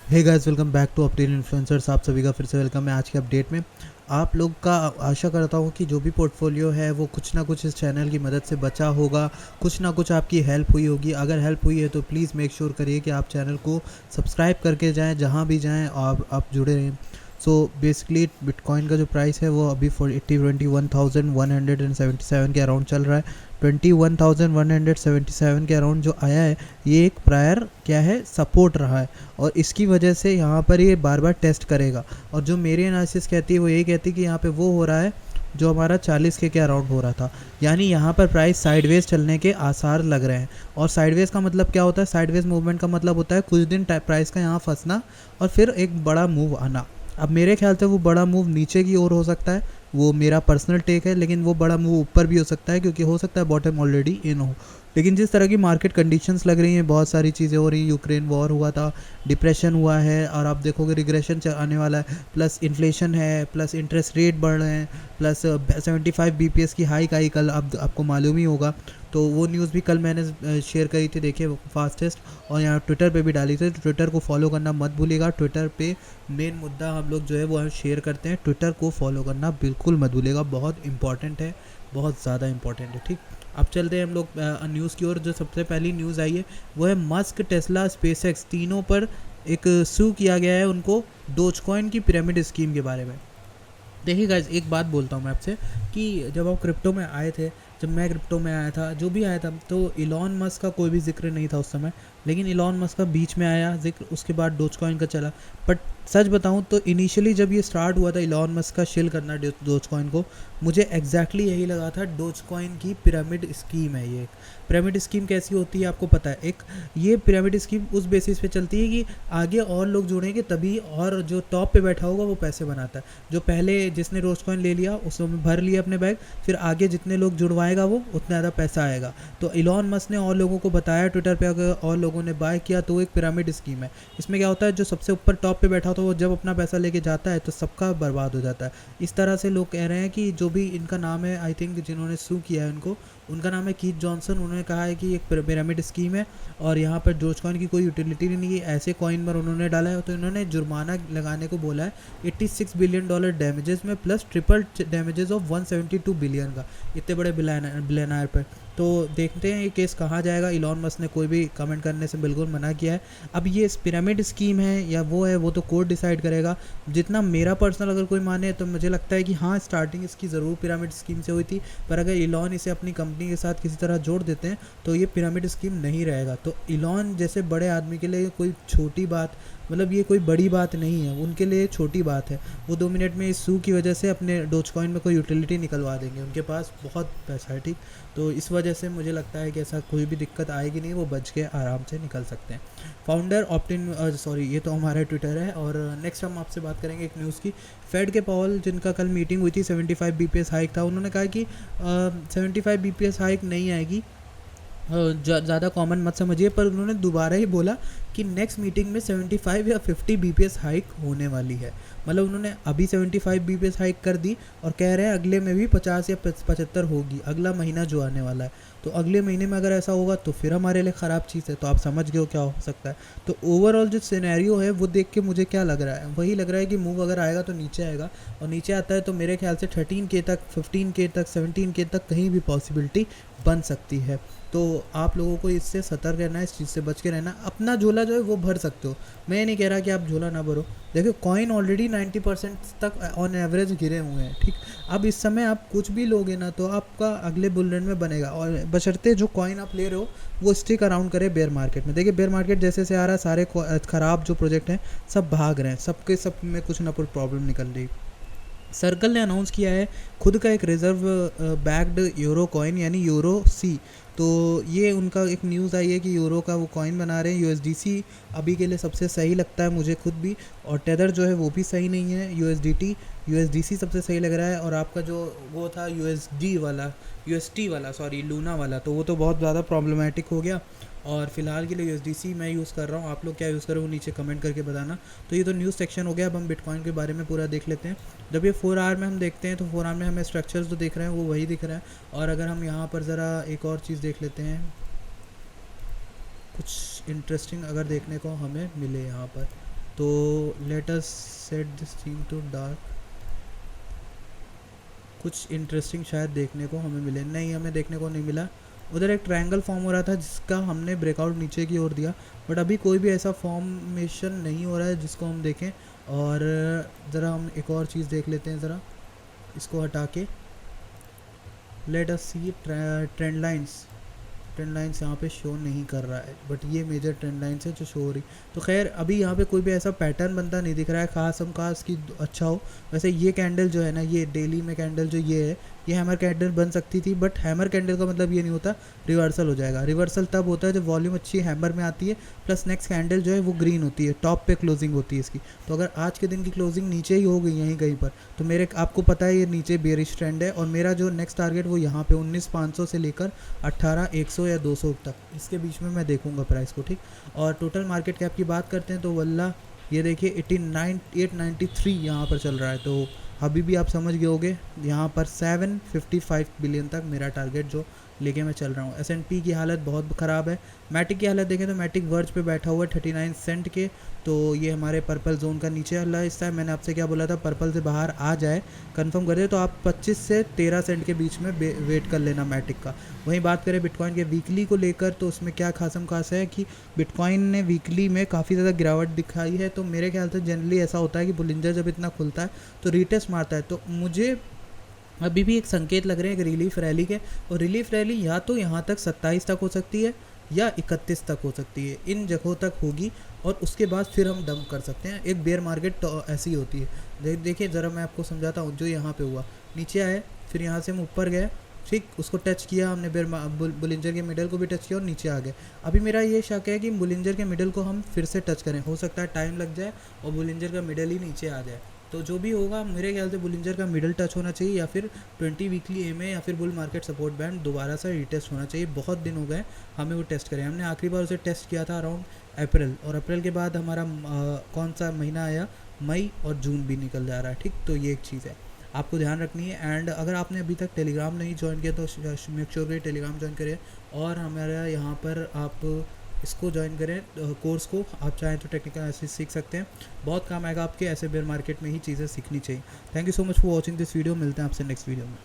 Hey guys, welcome back to update influencers. आप सभी का फिर से वेलकम है आज के अपडेट में। आप लोग का आशा करता हूँ कि जो भी पोर्टफोलियो है वो कुछ ना कुछ इस चैनल की मदद से बचा होगा, कुछ ना कुछ आपकी हेल्प हुई होगी। अगर हेल्प हुई है तो प्लीज़ मेक श्योर करिए कि आप चैनल को सब्सक्राइब करके जाएँ, जहाँ भी जाएँ आप जुड़े रहें। सो बेसिकली बिटकॉइन का जो प्राइस है वो अभी 21,177 के अराउंड चल रहा है। 21,177 के अराउंड जो आया है, ये एक प्रायर क्या है, सपोर्ट रहा है, और इसकी वजह से यहाँ पर ये बार बार टेस्ट करेगा। और जो मेरी एनालिसिस कहती है वो यही कहती है कि यहाँ पे वो हो रहा है जो हमारा 40 के अराउंड हो रहा था, यानी यहाँ पर प्राइस साइडवेज चलने के आसार लग रहे हैं। और साइडवेज का मतलब क्या होता है? साइडवेज मूवमेंट का मतलब होता है कुछ दिन प्राइस का यहाँ फंसना और फिर एक बड़ा मूव आना। अब मेरे ख्याल से वो बड़ा मूव नीचे की ओर हो सकता है, वो मेरा पर्सनल टेक है, लेकिन वो बड़ा मूव ऊपर भी हो सकता है, क्योंकि हो सकता है बॉटम ऑलरेडी इन हो। लेकिन जिस तरह की मार्केट कंडीशंस लग रही हैं, बहुत सारी चीज़ें हो रही हैं, यूक्रेन वॉर हुआ था, डिप्रेशन हुआ है, और आप देखोगे रिग्रेशन आने वाला है, प्लस इन्फ्लेशन है, प्लस इंटरेस्ट रेट बढ़ रहे हैं, प्लस 75 बीपीएस की हाइक आई कल, अब आपको मालूम ही होगा। तो वो न्यूज़ भी कल मैंने शेयर करी थी, देखिए फास्टेस्ट, और यहाँ ट्विटर पे भी डाली थी। तो ट्विटर को फॉलो करना मत भूलिएगा। ट्विटर पे मेन मुद्दा हम लोग जो है वो हम शेयर करते हैं, ट्विटर को फॉलो करना बिल्कुल मत भूलिएगा, बहुत इंपॉर्टेंट है, बहुत ज़्यादा इंपॉर्टेंट है। ठीक, अब चलते हैं हम लोग न्यूज़ की ओर। जो सबसे पहली न्यूज़ आई है वो है मस्क, टेस्ला, स्पेसएक्स तीनों पर एक सू किया गया है उनको डोजकॉइन की पिरामिड स्कीम के बारे में। देखिए गाइज, एक बात बोलता हूँ मैं आपसे कि जब आप क्रिप्टो में आए थे, जब मैं क्रिप्टो में आया था, जो भी आया था, तो इलॉन मस्क का कोई भी जिक्र नहीं था उस समय, लेकिन इलॉन मस्क का बीच में आया जिक्र, उसके बाद डोजकॉइन का चला। बट सच बताऊं तो इनिशियली जब ये स्टार्ट हुआ था इलॉन मस्क का शिल करना डोजकॉइन को, मुझे एग्जैक्टली यही लगा था, डोजकॉइन की पिरामिड स्कीम है ये। पिरामिड स्कीम कैसी होती है आपको पता है? एक ये पिरामिड स्कीम उस बेसिस पे चलती है कि आगे और लोग जुड़ेंगे तभी, और जो टॉप पे बैठा होगा वो पैसे बनाता है। जो पहले जिसने डोजकॉइन ले लिया उसमें भर लिया अपने बैग, फिर आगे जितने लोग जुड़वाएगा वो उतना ज़्यादा पैसा आएगा। तो इलॉन मस्क ने और लोगों को बताया ट्विटर पे, अगर और लोगों ने बाय किया तो वो एक पिरामिड स्कीम है। इसमें क्या होता है, जो सबसे ऊपर टॉप पे बैठा होता है वो जब अपना पैसा लेके जाता है तो सबका बर्बाद हो जाता है। इस तरह से लोग कह रहे हैं कि जो भी इनका नाम है, आई थिंक जिन्होंने सू किया है उनको, उनका नाम है कीथ जॉनसन। उन्होंने कहा है कि एक पिरामिड स्कीम है और यहाँ पर डोजकॉइन की कोई यूटिलिटी नहीं है, ऐसे कॉइन पर उन्होंने डाला है। तो इन्होंने जुर्माना लगाने को बोला है $86 बिलियन डैमेजेस में, plus triple damages of 172 billion का, इतने बड़े बिलियनर पर। तो देखते हैं ये केस कहाँ जाएगा। इलॉन मस्क ने कोई भी कमेंट करने से बिल्कुल मना किया है। अब ये पिरामिड स्कीम है या वो है, वो तो कोर्ट डिसाइड करेगा। जितना मेरा पर्सनल अगर कोई माने तो मुझे लगता है कि हाँ, स्टार्टिंग इसकी ज़रूर पिरामिड स्कीम से हुई थी, पर अगर इलॉन इसे अपनी कंपनी के साथ किसी तरह जोड़ देते हैं तो ये पिरामिड स्कीम नहीं रहेगा। तो इलॉन जैसे बड़े आदमी के लिए कोई छोटी बात, मतलब ये कोई बड़ी बात नहीं है, उनके लिए छोटी बात है। वो 2 मिनट में इस सू की वजह से अपने डोजकॉइन में कोई यूटिलिटी निकलवा देंगे, उनके पास बहुत पैसा है। ठीक, तो इस वजह से मुझे लगता है कि ऐसा कोई भी दिक्कत आएगी नहीं, वो बच के आराम से निकल सकते हैं। फाउंडर ऑप्टिन सॉरी, ये तो हमारा ट्विटर है। और नेक्स्ट हम आपसे बात करेंगे एक न्यूज़ की। फेड के पावल, जिनका कल मीटिंग हुई थी, 75 बीपीएस हाइक था, उन्होंने कहा कि 75 बीपीएस हाइक नहीं आएगी, ज़्यादा कॉमन मत समझिए, पर उन्होंने दोबारा ही बोला कि नेक्स्ट मीटिंग में 75 या 50 बीपीएस हाइक होने वाली है। मतलब उन्होंने अभी 75 बीपीएस हाइक कर दी और कह रहे हैं अगले में भी 50 या 75 होगी, अगला महीना जो आने वाला है। तो अगले महीने में अगर ऐसा होगा तो फिर हमारे लिए ख़राब चीज़ है। तो आप समझ गए हो क्या हो सकता है। तो ओवरऑल जो सिनेरियो है वो देख के मुझे क्या लग रहा है, वही लग रहा है कि मूव अगर आएगा तो नीचे आएगा, और नीचे आता है तो मेरे ख्याल से 13K तक, 15K तक, 17K तक कहीं भी पॉसिबिलिटी बन सकती है। तो आप लोगों को इससे सतर्क रहना है, इस चीज़ से बच के रहना। अपना झोला जो है वो भर सकते हो, मैं ये नहीं कह रहा कि आप झोला ना भरो। देखो कॉइन ऑलरेडी 90% तक ऑन एवरेज गिरे हुए हैं। ठीक, अब इस समय आप कुछ भी लोगे ना तो आपका अगले बुल रन में बनेगा, और बशर्ते जो कॉइन आप ले रहे हो वो स्टिक अराउंड करे बेयर मार्केट में। देखिए बेयर मार्केट जैसे से आ रहा है, सारे ख़राब जो प्रोजेक्ट हैं सब भाग रहे हैं, सबके सब में कुछ ना कुछ प्रॉब्लम निकल रही। सर्कल ने अनाउंस किया है खुद का एक रिजर्व बैक्ड यूरो कॉइन, यानी यूरो सी। तो ये उनका एक न्यूज़ आई है कि यूरो का वो कॉइन बना रहे हैं। यूएसडीसी अभी के लिए सबसे सही लगता है मुझे खुद भी, और टेदर जो है वो भी सही नहीं है। यूएसडीसी सबसे सही लग रहा है, और आपका जो वो था यूएसटी वाला सॉरी लूना वाला, तो वो तो बहुत ज़्यादा प्रॉब्लमेटिक हो गया। और फिलहाल के लिए यूएसडीसी मैं यूज़ कर रहा हूँ, आप लोग क्या यूज़ कर रहे हो नीचे कमेंट करके बताना। तो ये तो न्यूज़ सेक्शन हो गया। अब हम बिटकॉइन के बारे में पूरा देख लेते हैं। जब ये 4 आवर में हम देखते हैं तो 4 आवर में हमें स्ट्रक्चर्स जो दिख रहे हैं वो वही दिख रहा है। और अगर हम यहाँ पर ज़रा एक और चीज़ देख लेते हैं, कुछ इंटरेस्टिंग अगर देखने को हमें मिले यहाँ पर, तो let us set this theme to dark. कुछ इंटरेस्टिंग शायद देखने को हमें मिले, नहीं हमें देखने को नहीं मिला। उधर एक ट्रायंगल फॉर्म हो रहा था जिसका हमने ब्रेकआउट नीचे की ओर दिया, बट अभी कोई भी ऐसा फॉर्मेशन नहीं हो रहा है जिसको हम देखें। और ज़रा हम एक और चीज़ देख लेते हैं, ज़रा इसको हटा के लेट अस सी ट्रेंड लाइंस। ट्रेंड लाइंस यहाँ पे शो नहीं कर रहा है, बट ये मेजर ट्रेंड लाइंस है जो शो हो रही। तो खैर अभी यहाँ पे कोई भी ऐसा पैटर्न बनता नहीं दिख रहा है खास हम खास की अच्छा हो। वैसे ये कैंडल जो है ना, ये डेली में कैंडल जो ये है, ये हैमर कैंडल बन सकती थी, बट हैमर कैंडल का मतलब ये नहीं होता रिवर्सल हो जाएगा। रिवर्सल तब होता है जब वॉल्यूम अच्छी हैमर में आती है, प्लस नेक्स्ट कैंडल जो है वो ग्रीन होती है, टॉप पे क्लोजिंग होती है इसकी। तो अगर आज के दिन की क्लोजिंग नीचे ही हो गई यहीं कहीं पर, तो मेरे आपको पता है ये नीचे बेरिश ट्रेंड है, और मेरा जो नेक्स्ट टारगेट वो यहाँ पे 19,500 से लेकर 18,100 या 200 तक, इसके बीच में मैं देखूंगा प्राइस को, ठीक। और टोटल मार्केट कैप की बात करते हैं तो वल्ला ये देखिए 89,893 यहाँ पर चल रहा है। तो अभी भी आप समझ गए होंगे यहाँ पर 755 बिलियन तक मेरा टारगेट जो लेके मैं चल रहा हूँ। S&P की हालत बहुत ख़राब है। मैटिक की हालत देखें तो मैटिक वर्ज पे बैठा हुआ है 39 सेंट के, तो ये हमारे पर्पल जोन का नीचे हल्ला हिस्सा है। मैंने आपसे क्या बोला था, पर्पल से बाहर आ जाए कंफर्म कर दे तो आप 25 से 13 सेंट के बीच में वेट कर लेना मैटिक का। वहीं बात करें बिटकॉइन के वीकली को लेकर, तो उसमें क्या खासम खास है कि बिटकॉइन ने वीकली में काफ़ी ज़्यादा गिरावट दिखाई है। तो मेरे ख्याल से जनरली ऐसा होता है कि बुलिंजर जब इतना खुलता है तो रीटेस्ट मारता है। तो मुझे अभी भी एक संकेत लग रहे हैं एक रिलीफ रैली के, और रिलीफ रैली या तो यहाँ तक 27 तक हो सकती है या 31 तक हो सकती है, इन जगहों तक होगी, और उसके बाद फिर हम डंप कर सकते हैं। एक बेयर मार्केट तो ऐसी होती है। देखिए ज़रा मैं आपको समझाता हूँ। जो यहाँ पे हुआ, नीचे आए, फिर यहाँ से हम ऊपर गए, ठीक, उसको टच किया हमने, बुलिंजर के मिडल को भी टच किया और नीचे आ गए। अभी मेरा ये शक है कि बुलिंजर के मिडल को हम फिर से टच करें, हो सकता है टाइम लग जाए और बुलिंजर का मिडल ही नीचे आ जाए। तो जो भी होगा मेरे ख्याल से बुलिंजर का मिडल टच होना चाहिए, या फिर 20 वीकली एमए या फिर बुल मार्केट सपोर्ट बैंड दोबारा से रीटेस्ट होना चाहिए। बहुत दिन हो गए हमें वो टेस्ट करें। हमने आखिरी बार उसे टेस्ट किया था अराउंड अप्रैल, और अप्रैल के बाद हमारा कौन सा महीना आया, मई, और जून भी निकल जा रहा है, ठीक। तो ये एक चीज़ है आपको ध्यान रखनी है। एंड अगर आपने अभी तक टेलीग्राम नहीं ज्वाइन किया तो मेक श्योर करिए टेलीग्राम ज्वाइन करिए, और हमारा यहाँ पर आप इसको ज्वाइन करें कोर्स को। आप चाहें तो टेक्निकल एनालिसिस सीख सकते हैं, बहुत काम आएगा आपके। ऐसे बेयर मार्केट में ही चीज़ें सीखनी चाहिए। Thank you so much for watching this video. मिलते हैं आपसे नेक्स्ट वीडियो में।